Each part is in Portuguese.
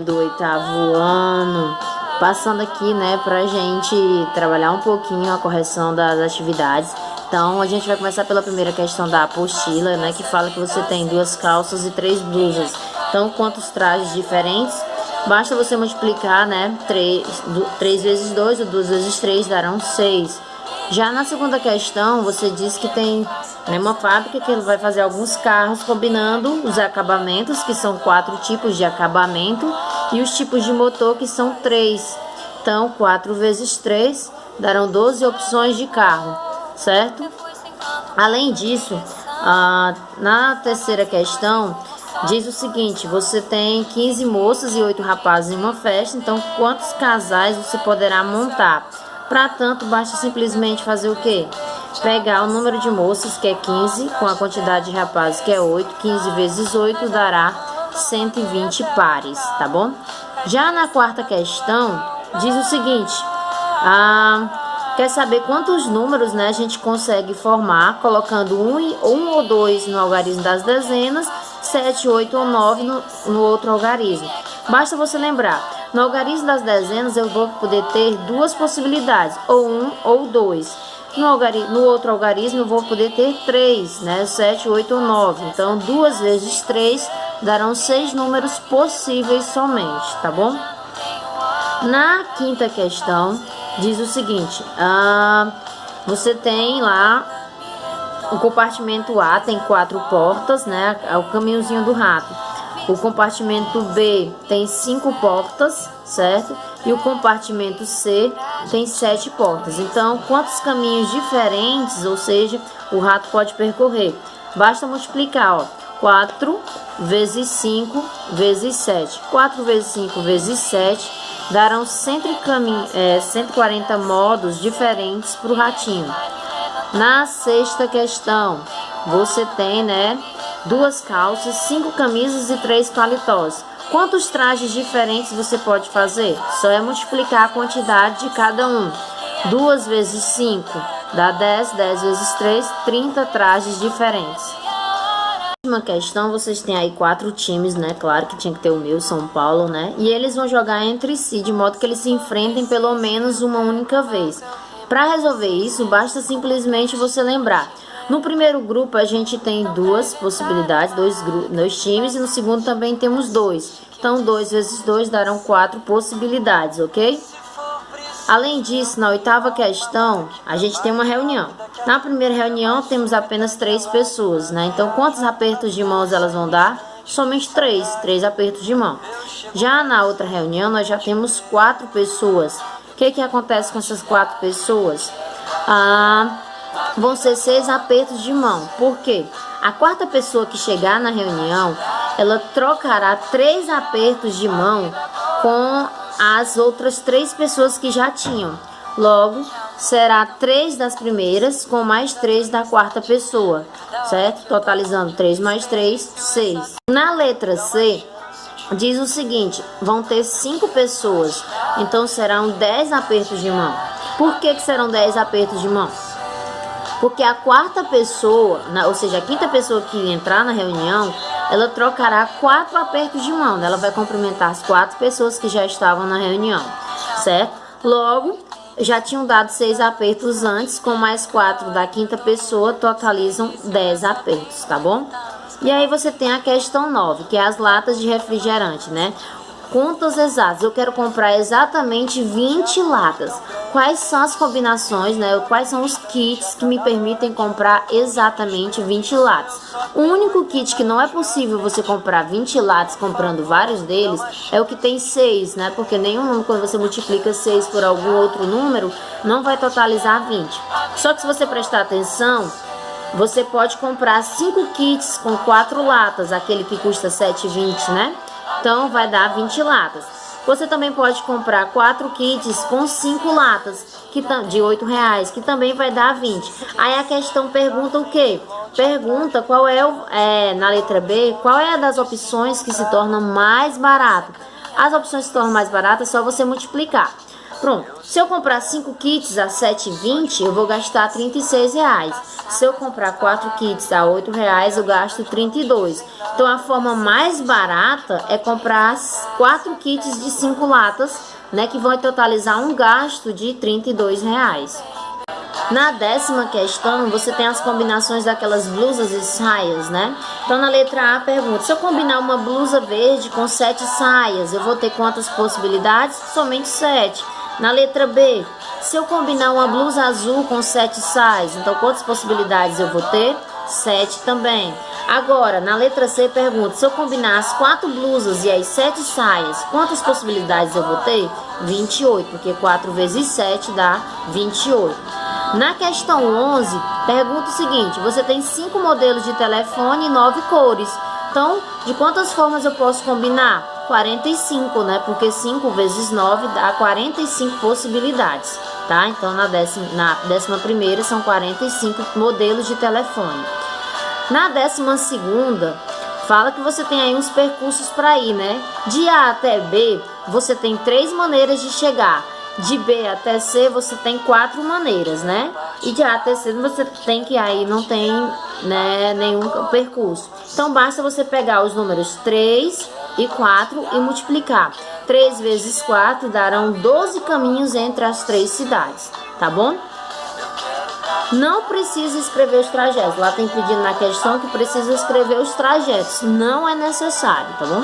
Do oitavo ano, passando aqui, né, pra gente trabalhar um pouquinho a correção das atividades. Então, a gente vai começar pela primeira questão da apostila, né, que fala que você tem 2 calças e 3 blusas. Então, quantos trajes diferentes? Basta você multiplicar, né, 3 vezes 2 ou 2 vezes 3 darão 6. Já na segunda questão, você diz que tem, né, uma fábrica que vai fazer alguns carros combinando os acabamentos, que são 4 tipos de acabamento, e os tipos de motor, que são 3. Então, 4 vezes 3 darão 12 opções de carro, certo? Além disso, na terceira questão, diz o seguinte: você tem 15 moças e 8 rapazes em uma festa, então quantos casais você poderá montar? Para tanto, basta simplesmente fazer o quê? Pegar o número de moças, que é 15, com a quantidade de rapazes, que é 8. 15 vezes 8 dará 120 pares, tá bom? Já na quarta questão, diz o seguinte: quer saber quantos números, né, a gente consegue formar colocando um ou 2 no algarismo das dezenas, 7, 8 ou 9 no outro algarismo. Basta você lembrar, no algarismo das dezenas eu vou poder ter 2 possibilidades, ou 1 ou 2. No outro algarismo eu vou poder ter 3, né, 7, 8 ou 9. Então, 2 vezes 3 darão 6 números possíveis somente, tá bom? Na quinta questão, diz o seguinte: você tem lá o compartimento A, tem 4 portas, né? É o caminhozinho do rato. O compartimento B tem 5 portas, certo? E o compartimento C tem 7 portas. Então, quantos caminhos diferentes, ou seja, o rato pode percorrer? Basta multiplicar, ó. 4 vezes 5 vezes 7. 4 vezes 5 vezes 7 darão 140 modos diferentes para o ratinho. Na sexta questão, você tem, né, 2 calças, 5 camisas e 3 paletós. Quantos trajes diferentes você pode fazer? Só é multiplicar a quantidade de cada um. 2 vezes 5 dá 10, 10 vezes 3, 30 trajes diferentes. Na última questão, vocês têm aí 4 times, né? Claro que tinha que ter o meu, São Paulo, né? E eles vão jogar entre si, de modo que eles se enfrentem pelo menos uma única vez. Para resolver isso, basta simplesmente você lembrar. No primeiro grupo, a gente tem 2 possibilidades, 2 times, e no segundo também temos 2. Então, 2 vezes 2 darão 4 possibilidades, ok? Além disso, na oitava questão, a gente tem uma reunião. Na primeira reunião, temos apenas 3 pessoas, né? Então, quantos apertos de mãos elas vão dar? Somente 3 apertos de mão. Já na outra reunião, nós já temos 4 pessoas. O que acontece com essas 4 pessoas? Vão ser 6 apertos de mão. Por quê? A quarta pessoa que chegar na reunião, ela trocará 3 apertos de mão com as outras 3 pessoas que já tinham. Logo, será 3 das primeiras com mais 3 da quarta pessoa, certo? Totalizando 3 mais 3, 6. Na letra C, diz o seguinte: vão ter 5 pessoas, então serão 10 apertos de mão. Por que serão 10 apertos de mão? Porque a quarta pessoa, ou seja, a quinta pessoa que entrar na reunião, ela trocará 4 apertos de mão. Ela vai cumprimentar as 4 pessoas que já estavam na reunião, certo? Logo, já tinham dado 6 apertos antes, com mais 4 da quinta pessoa, totalizam 10 apertos, tá bom? E aí você tem a questão 9, que é as latas de refrigerante, né? Contas exatas. Eu quero comprar exatamente 20 latas. Quais são as combinações, né? Quais são os kits que me permitem comprar exatamente 20 latas? O único kit que não é possível você comprar 20 latas comprando vários deles é o que tem 6, né? Porque nenhum número, quando você multiplica 6 por algum outro número, não vai totalizar 20. Só que se você prestar atenção, você pode comprar 5 kits com 4 latas, aquele que custa 7,20, né? Então, vai dar 20 latas. Você também pode comprar 4 kits com 5 latas de R$8, que também vai dar 20. Aí a questão pergunta o quê? Pergunta qual na letra B, qual é a das opções que se torna mais barata. As opções que se tornam mais baratas é só você multiplicar. Pronto, se eu comprar 5 kits a R$ 7,20, eu vou gastar R$ 36. Se eu comprar 4 kits a R$ 8,00, eu gasto R$ 32. Então, a forma mais barata é comprar 4 kits de 5 latas, né, que vão totalizar um gasto de R$ 32. Na 10ª questão, você tem as combinações daquelas blusas e saias, né? Então, na letra A, pergunta: se eu combinar uma blusa verde com 7 saias, eu vou ter quantas possibilidades? Somente 7. Na letra B, se eu combinar uma blusa azul com 7 saias, então quantas possibilidades eu vou ter? 7 também. Agora, na letra C, pergunta: se eu combinar as 4 blusas e as 7 saias, quantas possibilidades eu vou ter? 28, porque 4 vezes 7 dá 28. Na questão 11, pergunta o seguinte: você tem 5 modelos de telefone e 9 cores. Então, de quantas formas eu posso combinar? 45, né? Porque 5 vezes 9 dá 45 possibilidades, tá? Então, na 11ª são 45 modelos de telefone. Na 12ª, fala que você tem aí uns percursos para ir, né? De A até B, você tem 3 maneiras de chegar. De B até C, você tem 4 maneiras, né? E de A até C, você tem que aí não tem, né, nenhum percurso. Então, basta você pegar os números 3 e 4 e multiplicar. 3 vezes 4 darão 12 caminhos entre as 3 cidades, tá bom? Não precisa escrever os trajetos. Lá tem pedido na questão que precisa escrever os trajetos. Não é necessário, tá bom?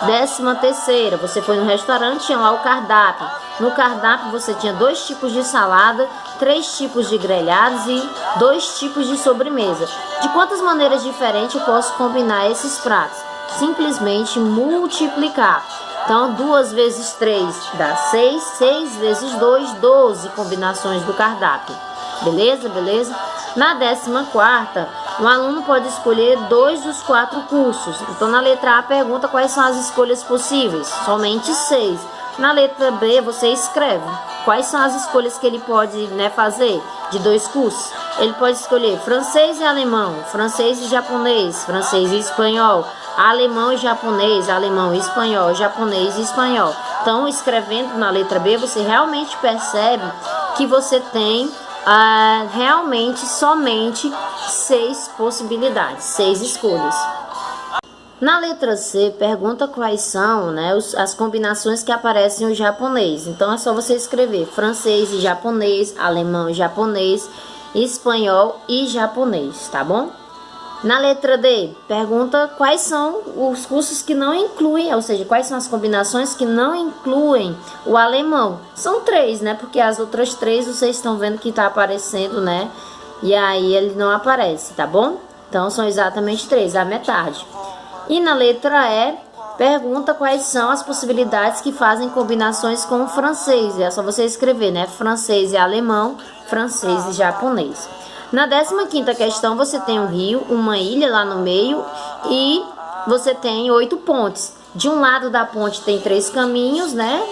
13ª, você foi no restaurante, tinha lá o cardápio. No cardápio você tinha 2 tipos de salada, 3 tipos de grelhados e 2 tipos de sobremesa. De quantas maneiras diferentes eu posso combinar esses pratos? Simplesmente multiplicar. Então, 2 vezes 3 dá 6, 6 vezes 2, 12 combinações do cardápio. Beleza? Beleza? Na 14ª, o aluno pode escolher 2 dos 4 cursos. Então, na letra A, pergunta quais são as escolhas possíveis. Somente 6. Na letra B, você escreve quais são as escolhas que ele pode, né, fazer de 2 cursos. Ele pode escolher francês e alemão, francês e japonês, francês e espanhol, alemão e japonês, alemão e espanhol, japonês e espanhol. Então, escrevendo na letra B, você realmente percebe que você tem realmente somente 6 possibilidades, 6 escolhas. Na letra C, pergunta quais são, né, as combinações que aparecem no japonês. Então, é só você escrever francês e japonês, alemão e japonês, espanhol e japonês, tá bom? Na letra D, pergunta quais são os cursos que não incluem, ou seja, quais são as combinações que não incluem o alemão. São 3, né? Porque as outras 3 vocês estão vendo que tá aparecendo, né? E aí ele não aparece, tá bom? Então são exatamente 3, a metade. E na letra E, pergunta quais são as possibilidades que fazem combinações com o francês. É só você escrever, né? Francês e alemão, francês e japonês. Na 15ª questão, você tem um rio, uma ilha lá no meio e você tem 8 pontes. De um lado da ponte tem 3 caminhos, né?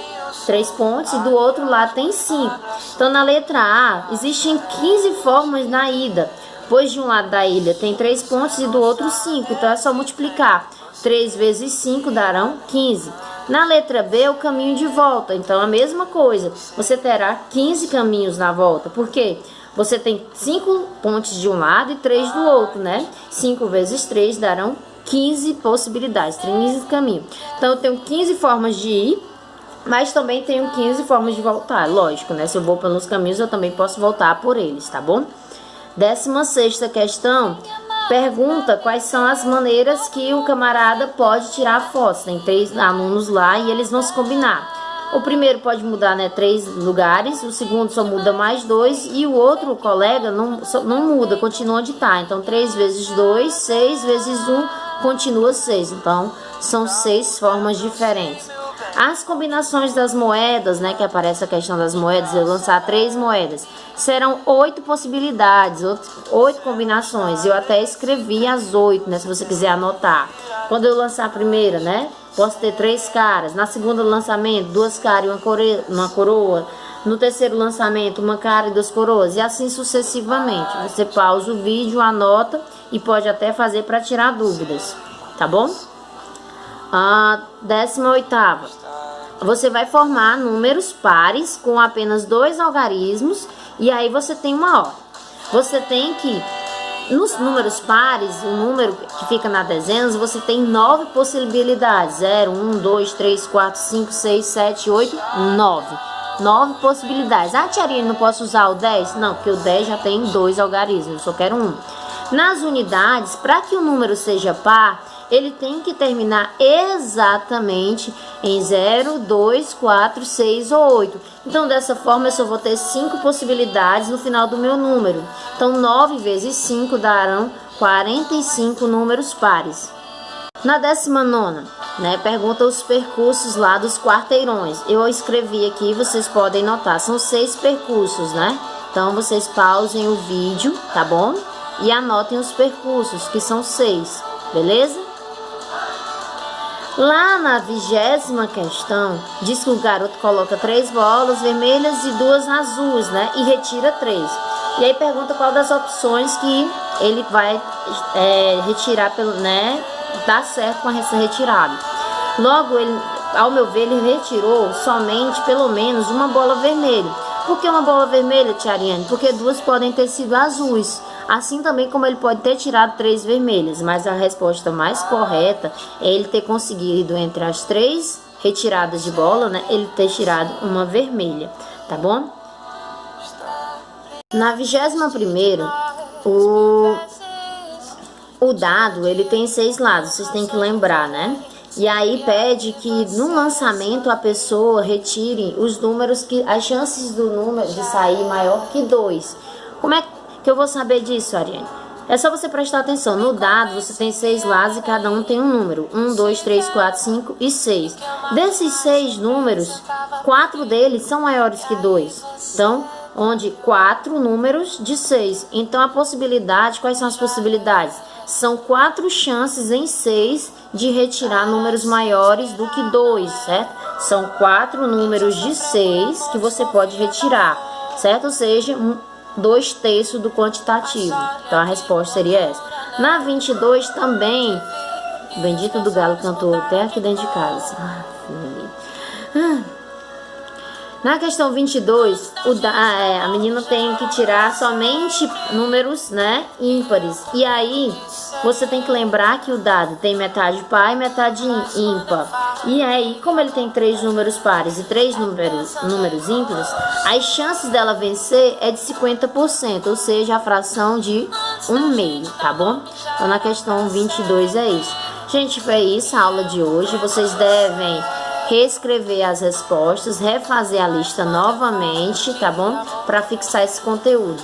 3 pontes, e do outro lado tem 5. Então, na letra A, existem 15 formas na ida, pois de um lado da ilha tem 3 pontes e do outro 5. Então, é só multiplicar. 3 vezes 5 darão 15. Na letra B, o caminho de volta. Então, a mesma coisa. Você terá 15 caminhos na volta. Por quê? Você tem 5 pontes de um lado e 3 do outro, né? 5 vezes 3 darão 15 possibilidades, 15 caminhos. Então, eu tenho 15 formas de ir, mas também tenho 15 formas de voltar. Lógico, né? Se eu vou pelos caminhos, eu também posso voltar por eles, tá bom? 16ª questão, pergunta quais são as maneiras que o camarada pode tirar fotos. Tem 3 alunos lá e eles vão se combinar. O primeiro pode mudar, né, 3 lugares, o segundo só muda mais 2 e o outro colega não muda, continua onde está. Então, 3 vezes 2, 6 vezes 1, continua 6. Então, são 6 formas diferentes. As combinações das moedas, né, que aparece a questão das moedas, eu lançar 3 moedas, serão 8 possibilidades, 8 combinações. Eu até escrevi as 8, né, se você quiser anotar. Quando eu lançar a primeira, né, posso ter 3 caras. Na segunda lançamento, 2 caras e uma coroa. No terceiro lançamento, 1 cara e 2 coroas. E assim sucessivamente. Você pausa o vídeo, anota e pode até fazer para tirar dúvidas. Tá bom? 18ª. você vai formar números pares com apenas 2 algarismos. E aí você tem uma ordem. Você tem que, nos números pares, o número que fica na dezenas, você tem 9 possibilidades. 0, 1, 2, 3, 4, 5, 6, 7, 8, 9. 9 possibilidades. Ah, tia Ariane, não posso usar o 10? Não, porque o 10 já tem 2 algarismos, eu só quero um. Nas unidades, para que o número seja par, ele tem que terminar exatamente em 0, 2, 4, 6 ou 8. Então, dessa forma, eu só vou ter 5 possibilidades no final do meu número. Então, 9 vezes 5 darão 45 números pares. Na 19ª, né, pergunta os percursos lá dos quarteirões. Eu escrevi aqui, vocês podem notar, são 6 percursos, né? Então, vocês pausem o vídeo, tá bom? E anotem os percursos, que são 6, beleza? Lá na 20ª questão, diz que o garoto coloca 3 bolas vermelhas e 2 azuis, né? E retira 3. E aí pergunta qual das opções que ele vai retirar, né? Dá certo com essa retirada. Logo, ele, ao meu ver, ele retirou somente, pelo menos, uma bola vermelha. Por que uma bola vermelha, tia Ariane? Porque 2 podem ter sido azuis. Assim também como ele pode ter tirado 3 vermelhas, mas a resposta mais correta é ele ter conseguido, entre as 3 retiradas de bola, né, ele ter tirado uma vermelha, tá bom? Na 21ª, o dado, ele tem 6 lados, vocês têm que lembrar, né? E aí pede que no lançamento a pessoa retire os números que as chances do número de sair maior que 2. Como é que eu vou saber disso, Ariane? É só você prestar atenção. No dado, você tem 6 lados e cada um tem um número. 1, 2, 3, 4, 5 e 6. Desses 6 números, 4 deles são maiores que 2. Então, onde 4 números de 6. Então, a possibilidade, quais são as possibilidades? São 4 chances em 6 de retirar números maiores do que 2, certo? São 4 números de 6 que você pode retirar, certo? Ou seja, 2/3 do quantitativo. Então a resposta seria essa. Na 22 também, o bendito do galo cantou até aqui dentro de casa. Na questão 22, a menina tem que tirar somente números, né, ímpares. E aí, você tem que lembrar que o dado tem metade par e metade ímpar. E aí, como ele tem 3 números pares e 3 números ímpares, as chances dela vencer é de 50%, ou seja, a fração de 1/2, tá bom? Então, na questão 22 é isso. Gente, foi isso a aula de hoje. Vocês devem reescrever as respostas, refazer a lista novamente, tá bom? Para fixar esse conteúdo.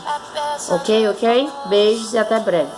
Ok? Beijos e até breve.